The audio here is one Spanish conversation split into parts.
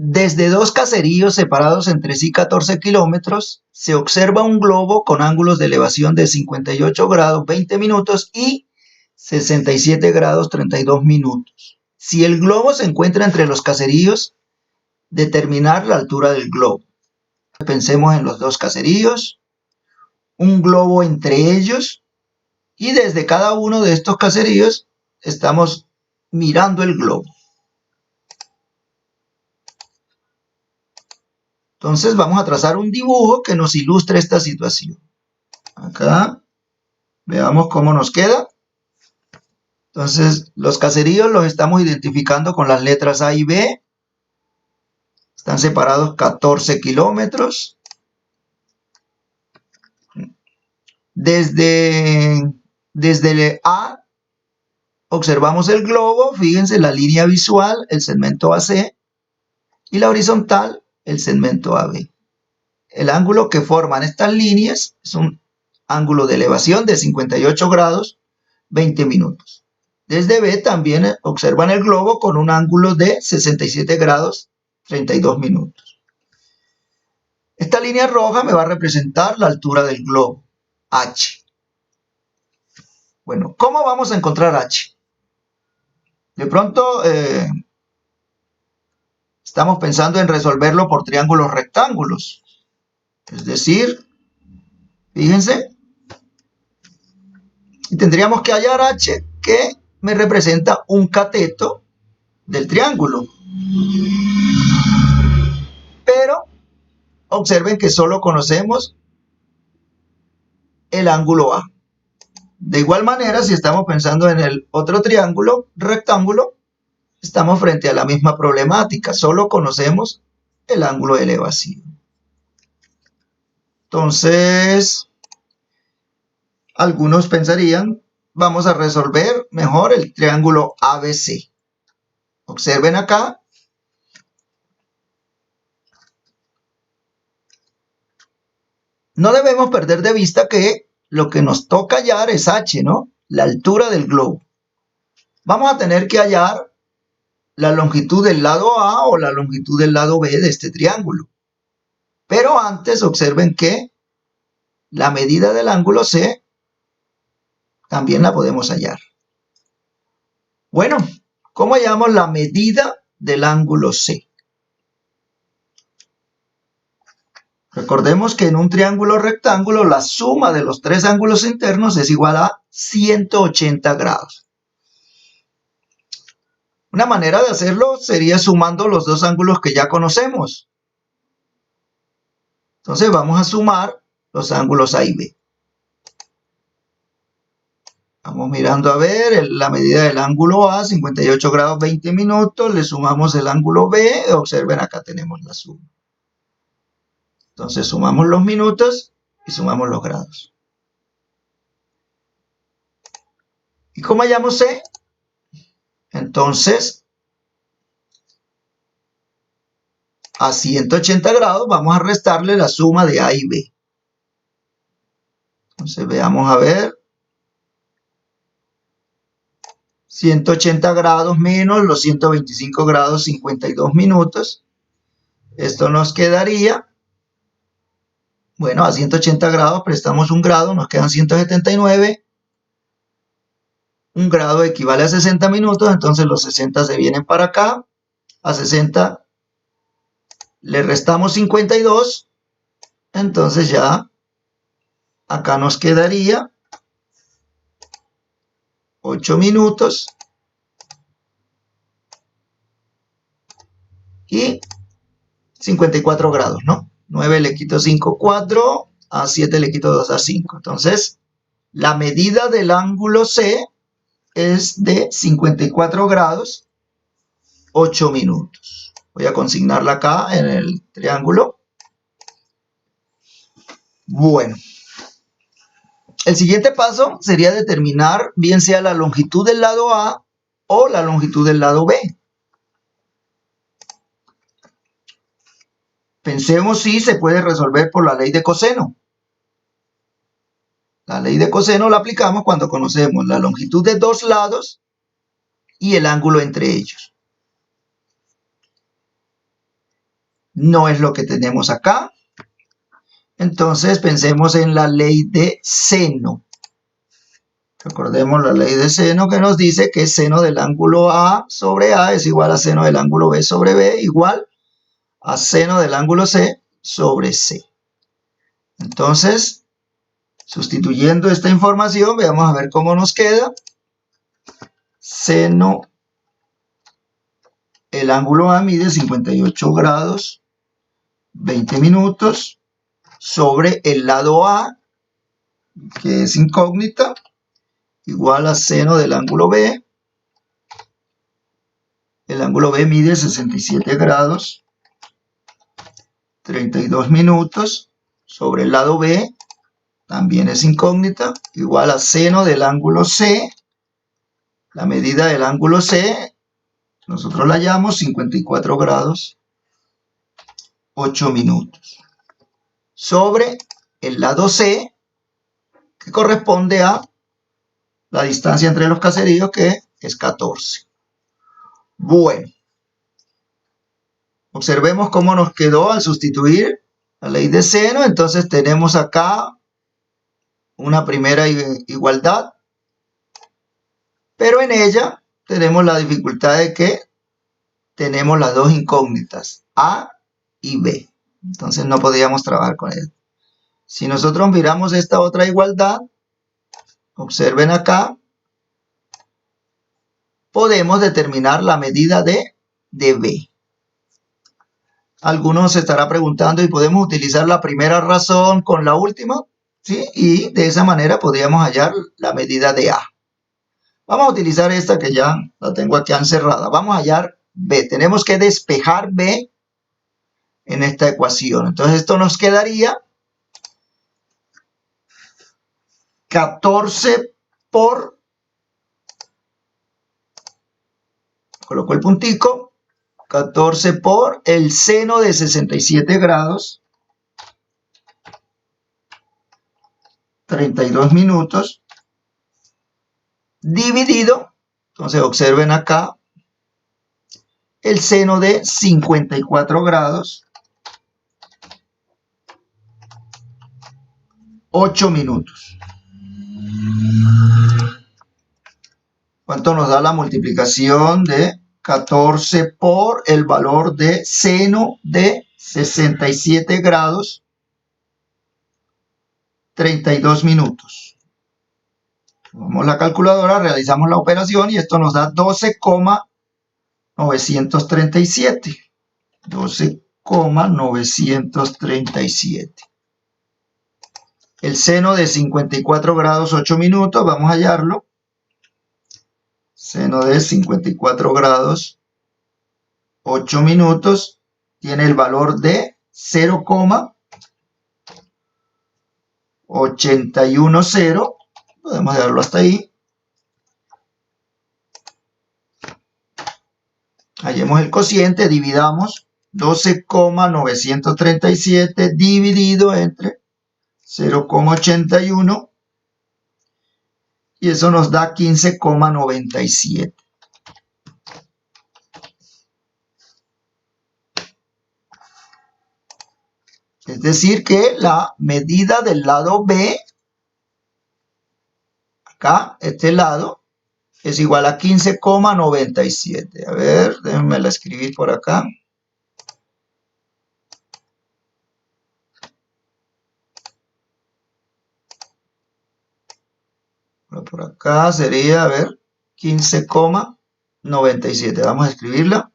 Desde dos caseríos separados entre sí 14 kilómetros, se observa un globo con ángulos de elevación de 58 grados 20 minutos y 67 grados 32 minutos. Si el globo se encuentra entre los caseríos, determinar la altura del globo. Pensemos en los dos caseríos, un globo entre ellos, y desde cada uno de estos caseríos estamos mirando el globo. Entonces vamos a trazar un dibujo que nos ilustre esta situación. Acá, veamos cómo nos queda. Entonces, los caseríos los estamos identificando con las letras A y B. Están separados 14 kilómetros. Desde el A, observamos el globo. Fíjense la línea visual, el segmento AC. Y la horizontal, el segmento AB. El ángulo que forman estas líneas es un ángulo de elevación de 58 grados 20 minutos. Desde B también observan el globo con un ángulo de 67 grados 32 minutos. Esta línea roja me va a representar la altura del globo, H. Bueno, ¿cómo vamos a encontrar H? De pronto estamos pensando en resolverlo por triángulos rectángulos. Es decir, fíjense, y tendríamos que hallar H que me representa un cateto del triángulo. Pero observen que solo conocemos el ángulo A. De igual manera, si estamos pensando en el otro triángulo rectángulo, estamos frente a la misma problemática. Solo conocemos el ángulo de elevación. Entonces, algunos pensarían, vamos a resolver mejor el triángulo ABC. Observen acá. No debemos perder de vista que lo que nos toca hallar es H, ¿no? La altura del globo. Vamos a tener que hallar la longitud del lado A o la longitud del lado B de este triángulo. Pero antes observen que la medida del ángulo C también la podemos hallar. Bueno, ¿cómo hallamos la medida del ángulo C? Recordemos que en un triángulo rectángulo la suma de los tres ángulos internos es igual a 180 grados. Una manera de hacerlo sería sumando los dos ángulos que ya conocemos. Entonces vamos a sumar los ángulos A y B. Vamos mirando a ver la medida del ángulo A, 58 grados 20 minutos. Le sumamos el ángulo B. Observen, acá tenemos la suma. Entonces sumamos los minutos y sumamos los grados. ¿Y cómo hallamos C? Entonces, a 180 grados vamos a restarle la suma de A y B. Entonces veamos a ver. 180 grados menos los 125 grados 52 minutos. Esto nos quedaría, bueno, a 180 grados prestamos un grado, nos quedan 179. Un grado equivale a 60 minutos, entonces los 60 se vienen para acá. A 60 le restamos 52, entonces ya acá nos quedaría 8 minutos y 54 grados, ¿no? 9 le quito 5, 4, a 7 le quito 2, a 5. Entonces, la medida del ángulo C es de 54 grados, 8 minutos. Voy a consignarla acá en el triángulo. Bueno. El siguiente paso sería determinar bien sea la longitud del lado A o la longitud del lado B. Pensemos si se puede resolver por la ley de coseno. La ley de coseno la aplicamos cuando conocemos la longitud de dos lados y el ángulo entre ellos. no es lo que tenemos acá. Entonces pensemos en la ley de seno. Recordemos la ley de seno que nos dice que seno del ángulo A sobre A es igual a seno del ángulo B sobre B igual a seno del ángulo C sobre C. Entonces, sustituyendo esta información, veamos a ver cómo nos queda. Seno, el ángulo A mide 58 grados, 20 minutos, sobre el lado A, que es incógnita, igual a seno del ángulo B. El ángulo B mide 67 grados, 32 minutos, sobre el lado B, también es incógnita, igual a seno del ángulo C. La medida del ángulo C, nosotros la hallamos 54 grados, 8 minutos. Sobre el lado C, que corresponde a la distancia entre los caseríos, que es 14. Bueno, observemos cómo nos quedó al sustituir la ley de seno. Entonces tenemos acá una primera igualdad, pero en ella tenemos la dificultad de que tenemos las dos incógnitas, A y B. Entonces no podríamos trabajar con ella. Si nosotros miramos esta otra igualdad, observen acá, podemos determinar la medida de B. Algunos se estará preguntando, ¿y podemos utilizar la primera razón con la última? ¿Sí? Y de esa manera podríamos hallar la medida de A. Vamos a utilizar esta que ya la tengo aquí encerrada. Vamos a hallar B. Tenemos que despejar B en esta ecuación. Entonces esto nos quedaría 14 por, coloco el puntico, 14 por el seno de 67 grados, 32 minutos, dividido, entonces observen acá, el seno de 54 grados, 8 minutos. ¿Cuánto nos da la multiplicación de 14 por el valor de seno de 67 grados, 32 minutos? Tomamos la calculadora, realizamos la operación y esto nos da 12,937. 12,937. El seno de 54 grados 8 minutos, vamos a hallarlo. Seno de 54 grados 8 minutos tiene el valor de 0,810. Podemos dejarlo hasta ahí. Hallemos el cociente, dividamos 12,937 dividido entre 0,81 y eso nos da 15,97. Es decir que la medida del lado B, acá, este lado, es igual a 15,97. A ver, déjenme la escribir por acá. Por acá sería, a ver, 15,97. Vamos a escribirla.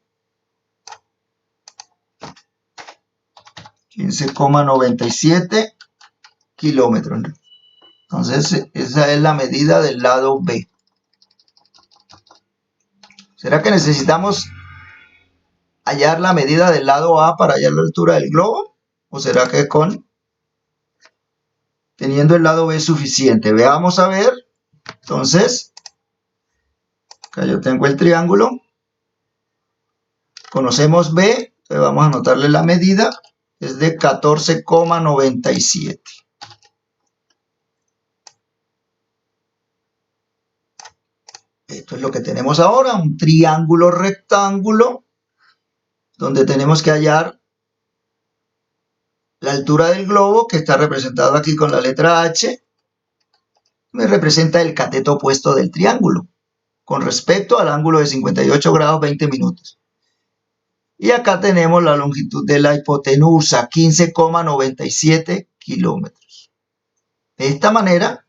15,97 kilómetros. Entonces, esa es la medida del lado B. ¿Será que necesitamos hallar la medida del lado A para hallar la altura del globo? ¿O será que teniendo el lado B es suficiente? Veamos a ver. Entonces, acá yo tengo el triángulo. Conocemos B, entonces vamos a anotarle la medida. Es de 14,97. Esto es lo que tenemos ahora, un triángulo rectángulo, donde tenemos que hallar La altura del globo, que está representado aquí con la letra H, me representa el cateto opuesto del triángulo, con respecto al ángulo de 58 grados 20 minutos. Y acá tenemos la longitud de la hipotenusa, 15,97 kilómetros. De esta manera,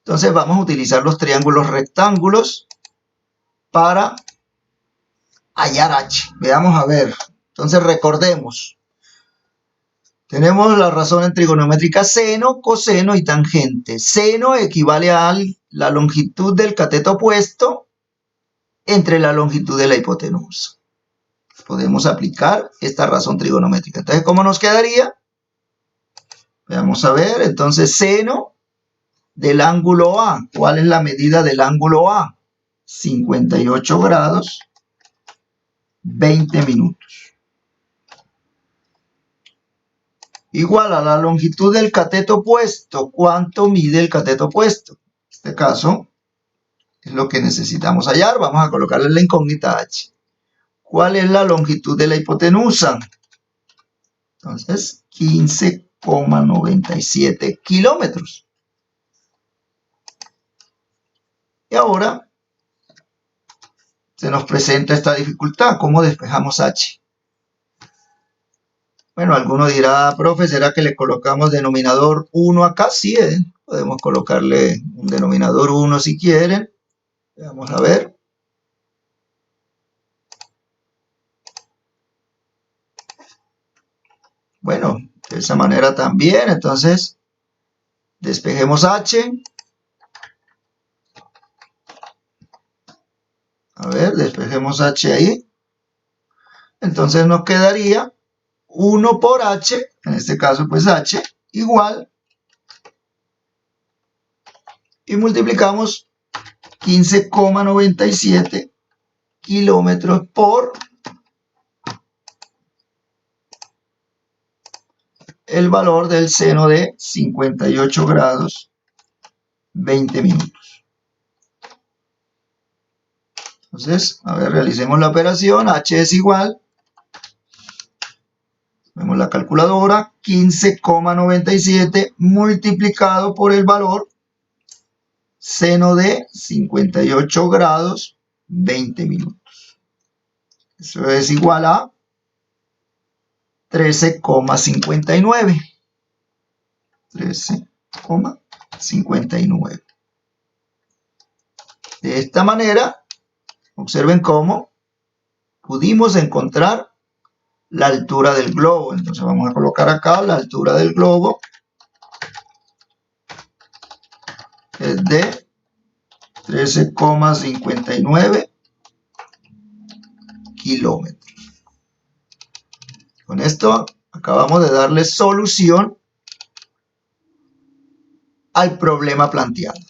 entonces vamos a utilizar los triángulos rectángulos para hallar H. Veamos a ver. Entonces recordemos. Tenemos la razón en trigonométrica seno, coseno y tangente. Seno equivale a la longitud del cateto opuesto entre la longitud de la hipotenusa. Podemos aplicar esta razón trigonométrica. Entonces, ¿cómo nos quedaría? Vamos a ver. Entonces, seno del ángulo A. ¿Cuál es la medida del ángulo A? 58 grados, 20 minutos. Igual a la longitud del cateto opuesto. ¿Cuánto mide el cateto opuesto? En este caso, es lo que necesitamos hallar. Vamos a colocarle la incógnita H. ¿Cuál es la longitud de la hipotenusa? Entonces, 15,97 kilómetros. Y ahora se nos presenta esta dificultad. ¿Cómo despejamos H? Bueno, alguno dirá, profe, ¿será que le colocamos denominador 1 acá? Sí, podemos colocarle un denominador 1 si quieren. Vamos a ver. Bueno, de esa manera también. Entonces, despejemos H. A ver, despejemos H ahí. Entonces nos quedaría 1 por H, en este caso pues H, igual. Y multiplicamos 15,97 kilómetros por el valor del seno de 58 grados 20 minutos. Entonces, a ver, realicemos la operación. H es igual, vemos la calculadora, 15,97 multiplicado por el valor seno de 58 grados 20 minutos. Eso es igual a 13,59. 13,59. De esta manera, observen cómo pudimos encontrar la altura del globo. Entonces vamos a colocar acá la altura del globo. Es de 13,59 kilómetros. Con esto acabamos de darle solución al problema planteado.